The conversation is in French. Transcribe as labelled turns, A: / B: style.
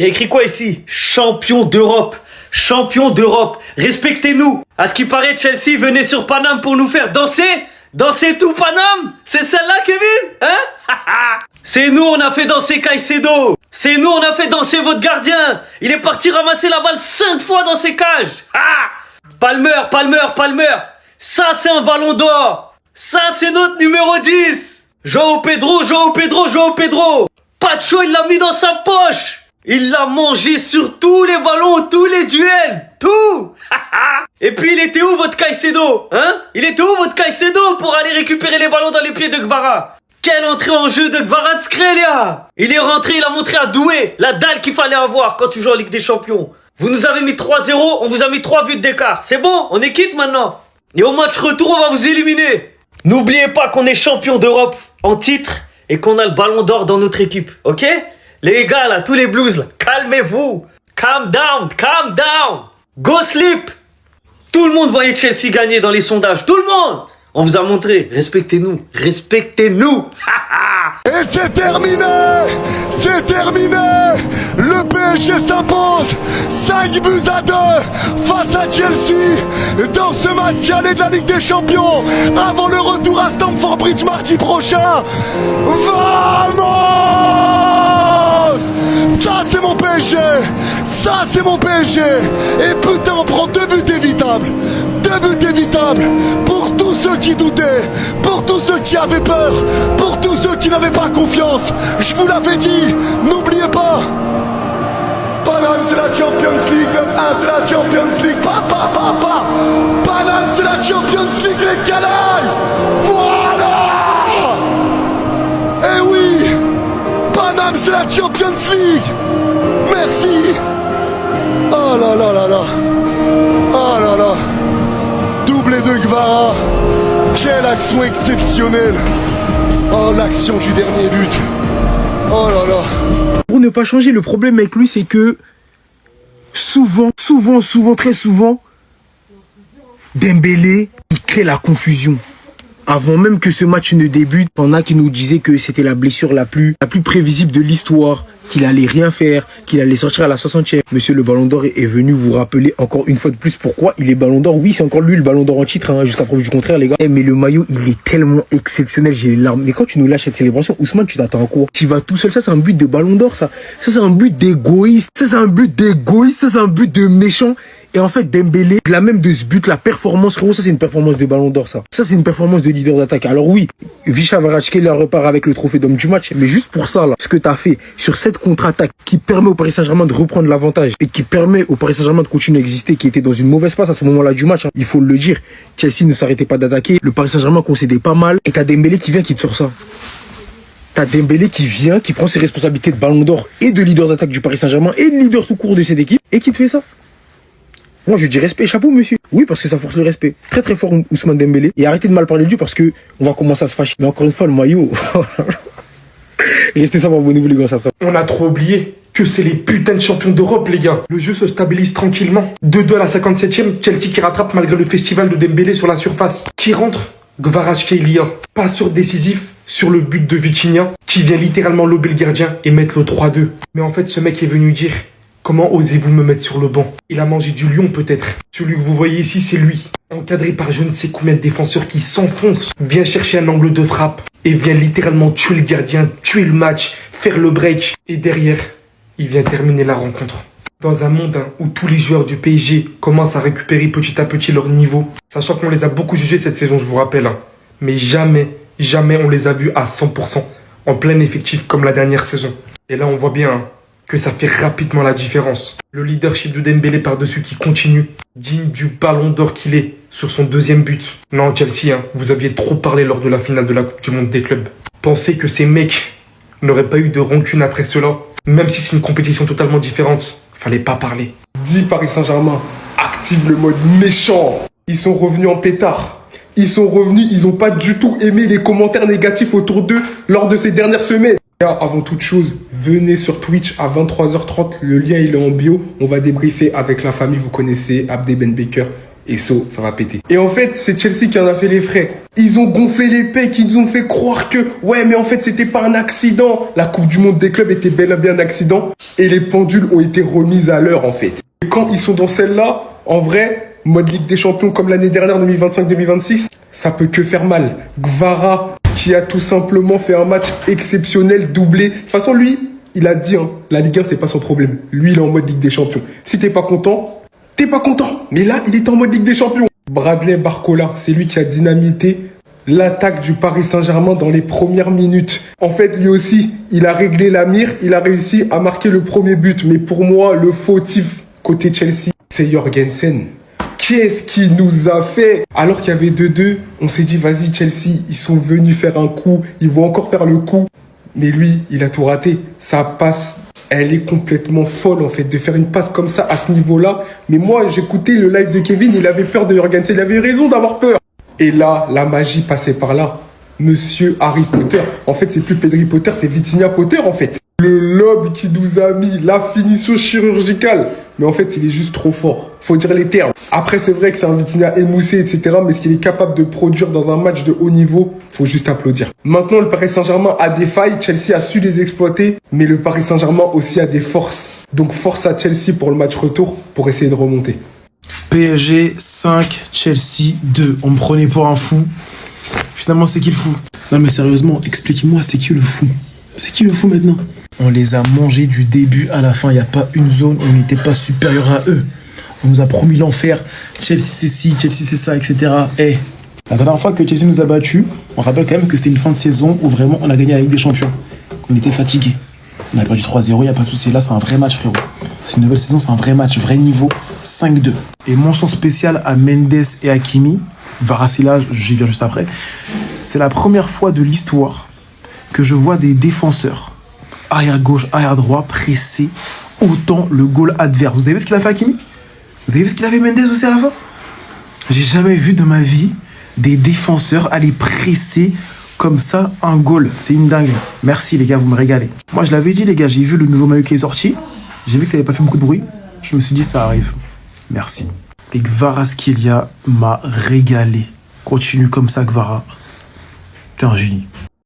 A: Il y a écrit quoi ici? Champion d'Europe. Champion d'Europe. Respectez-nous. À ce qui paraît, Chelsea venait sur Paname pour nous faire danser. Danser tout Paname? C'est celle-là, Kevin? Hein? C'est nous, on a fait danser Caicedo. C'est nous, on a fait danser votre gardien. Il est parti ramasser la balle 5 fois dans ses cages. Palmer. Ça, c'est un ballon d'or. Ça, c'est notre numéro 10. João Pedro. Pacho, il l'a mis dans sa poche. Il l'a mangé sur tous les ballons, tous les duels. Tout. Et puis, il était où votre Caicedo? Hein? Il était où votre Caicedo pour aller récupérer les ballons dans les pieds de Gvara? Quelle entrée en jeu de Kvaratskhelia! Il est rentré, il a montré à Doué la dalle qu'il fallait avoir quand tu joues en Ligue des Champions. Vous nous avez mis 3-0, on vous a mis 3 buts d'écart. C'est bon, on est quitte maintenant. Et au match retour, on va vous éliminer. N'oubliez pas qu'on est champion d'Europe en titre et qu'on a le ballon d'or dans notre équipe, ok? Les gars là, tous les blues là, calmez-vous. Calm down. Go sleep. Tout le monde voyait Chelsea gagner dans les sondages, tout le monde. On vous a montré, respectez-nous.
B: Et c'est terminé. Le PSG s'impose 5-2 face à Chelsea dans ce match aller de la Ligue des Champions avant le retour à Stamford Bridge mardi prochain. Vamos! Ça c'est mon PSG. Et putain, on prend 2 buts évitables. Pour tous ceux qui doutaient, pour tous ceux qui avaient peur, pour tous ceux qui n'avaient pas confiance. Je vous l'avais dit, n'oubliez pas. Paname c'est la Champions League, 9-1 c'est la Champions League. Paname c'est la Champions League, les canailles. Voilà. Eh oui, Paname c'est la Champions League. Merci. Oh là là. Doublé de Gvara. Quelle action exceptionnelle. Oh, l'action du dernier but. Oh là là.
C: Pour ne pas changer, le problème avec lui, c'est que très souvent, Dembélé, il crée la confusion. Avant même que ce match ne débute, on a qui nous disaient que c'était la blessure la plus prévisible de l'histoire, qu'il allait rien faire, qu'il allait sortir à la 60e. Monsieur le Ballon d'Or est venu vous rappeler encore une fois de plus pourquoi il est Ballon d'Or. Oui, c'est encore lui le Ballon d'Or en titre, hein, jusqu'à preuve du contraire, les gars. Mais le maillot, il est tellement exceptionnel, j'ai les larmes. Mais quand tu nous lâches cette célébration, Ousmane, tu t'attends à quoi? Tu vas tout seul, ça c'est un but de Ballon d'Or, ça. Ça c'est un but d'égoïste, ça c'est un but de méchant. Et en fait, Dembélé, la même de ce but, la performance, ça c'est une performance de Ballon d'Or, ça. Ça c'est une performance de leader d'attaque. Alors oui, Visca Kvaratskhelia repart avec le trophée d'homme du match, mais juste pour ça, là, ce que t'as fait sur cette contre-attaque qui permet au Paris Saint-Germain de reprendre l'avantage et qui permet au Paris Saint-Germain de continuer à exister, qui était dans une mauvaise passe à ce moment-là du match, hein, il faut le dire. Chelsea ne s'arrêtait pas d'attaquer, le Paris Saint-Germain concédait pas mal, et t'as Dembélé qui vient, qui te sort ça. T'as Dembélé qui vient, qui prend ses responsabilités de Ballon d'Or et de leader d'attaque du Paris Saint-Germain et de leader tout court de cette équipe, et qui te fait ça. Moi je dis respect, chapeau monsieur. Oui, parce que ça force le respect. Très très fort Ousmane Dembélé. Et arrêtez de mal parler de lui parce que on va commencer à se fâcher. Mais encore une fois, le maillot. Restez ça, abonnez-vous les gars, ça fera.
D: On a trop oublié que c'est les putains de champions d'Europe, les gars. Le jeu se stabilise tranquillement. 2-2 à la 57e, Chelsea qui rattrape malgré le festival de Dembélé sur la surface. Qui rentre? Kvaratskhelia. Pas sur décisif sur le but de Vitinha, qui vient littéralement lober le gardien et mettre le 3-2. Mais en fait, ce mec est venu dire: comment osez-vous me mettre sur le banc? Il a mangé du lion peut-être. Celui que vous voyez ici, c'est lui. Encadré par je ne sais combien de défenseurs qui s'enfoncent. Vient chercher un angle de frappe. Et vient littéralement tuer le gardien, tuer le match, faire le break. Et derrière, il vient terminer la rencontre. Dans un monde où tous les joueurs du PSG commencent à récupérer petit à petit leur niveau. Sachant qu'on les a beaucoup jugés cette saison, je vous rappelle. Mais jamais on les a vus à 100%. En plein effectif comme la dernière saison. Et là, on voit bien que ça fait rapidement la différence. Le leadership de Dembélé par-dessus qui continue, digne du Ballon d'Or qu'il est, sur son 2e but. Non, Chelsea, vous aviez trop parlé lors de la finale de la Coupe du Monde des clubs. Pensez que ces mecs n'auraient pas eu de rancune après cela, même si c'est une compétition totalement différente, fallait pas parler.
E: Dit Paris Saint-Germain, active le mode méchant. Ils sont revenus en pétard. Ils sont revenus, ils n'ont pas du tout aimé les commentaires négatifs autour d'eux lors de ces dernières semaines. Avant toute chose, venez sur Twitch à 23h30, le lien il est en bio. On va débriefer avec la famille, vous connaissez Abdé Ben Baker Et ça va péter. Et en fait, c'est Chelsea qui en a fait les frais. Ils ont gonflé les pecs, ils nous ont fait croire que, ouais, mais en fait, c'était pas un accident. La Coupe du Monde des clubs était bel et bien un accident. Et les pendules ont été remises à l'heure, en fait. Et quand ils sont dans celle-là, en vrai, mode Ligue des Champions comme l'année dernière, 2025-2026, ça peut que faire mal. Gvara, qui a tout simplement fait un match exceptionnel, doublé. De toute façon, lui, il a dit, hein, la Ligue 1, c'est pas son problème. Lui, il est en mode Ligue des Champions. Si t'es pas content, t'es pas content. Mais là, il est en mode Ligue des Champions. Bradley Barcola, c'est lui qui a dynamité l'attaque du Paris Saint-Germain dans les premières minutes. En fait, lui aussi, il a réglé la mire, il a réussi à marquer le premier but. Mais pour moi, le fautif côté Chelsea, c'est Jorgensen. Qu'est-ce qu'il nous a fait? Alors qu'il y avait 2-2, on s'est dit, vas-y Chelsea, ils sont venus faire un coup, ils vont encore faire le coup. Mais lui, il a tout raté. Sa passe, elle est complètement folle en fait, de faire une passe comme ça à ce niveau-là. Mais moi, j'écoutais le live de Kevin, il avait peur de Jorgensen, il avait raison d'avoir peur. Et là, la magie passait par là. Monsieur Harry Potter. En fait, c'est plus Pedri Potter, c'est Vitinha Potter en fait. Le lob qui nous a mis, la finition chirurgicale. Mais en fait, il est juste trop fort. Faut dire les termes. Après, c'est vrai que c'est un Vitinha émoussé, etc. Mais ce qu'il est capable de produire dans un match de haut niveau, faut juste applaudir. Maintenant, le Paris Saint-Germain a des failles. Chelsea a su les exploiter. Mais le Paris Saint-Germain aussi a des forces. Donc, force à Chelsea pour le match retour pour essayer de remonter.
C: PSG 5, Chelsea 2. On me prenait pour un fou. Finalement, c'est qui le fou? Non, mais sérieusement, expliquez-moi, c'est qui le fou? C'est qui le fou maintenant? On les a mangés du début à la fin. Il n'y a pas une zone où on n'était pas supérieur à eux. On nous a promis l'enfer. Chelsea c'est ci, Chelsea c'est ça, etc. Et la dernière fois que Chelsea nous a battus, on rappelle quand même que c'était une fin de saison où vraiment on a gagné la Ligue des Champions. On était fatigués. On a perdu 3-0, il n'y a pas de souci. Là, c'est un vrai match, frérot. C'est une nouvelle saison, c'est un vrai match, vrai niveau. 5-2. Et mention spéciale à Mendes et Hakimi. Varasila, j'y viens juste après. C'est la première fois de l'histoire que je vois des défenseurs, arrière gauche, arrière droit, presser autant le goal adverse. Vous avez vu ce qu'il a fait Hakimi? Vous avez vu ce qu'il avait Mendes aussi à la fin? J'ai jamais vu de ma vie des défenseurs aller presser comme ça un goal. C'est une dingue. Merci les gars, vous me régalez. Moi je l'avais dit les gars, j'ai vu le nouveau maillot qui est sorti. J'ai vu que ça n'avait pas fait beaucoup de bruit. Je me suis dit ça arrive. Merci. Et Kvaratskhelia m'a régalé. Continue comme ça Kvara. T'es un génie.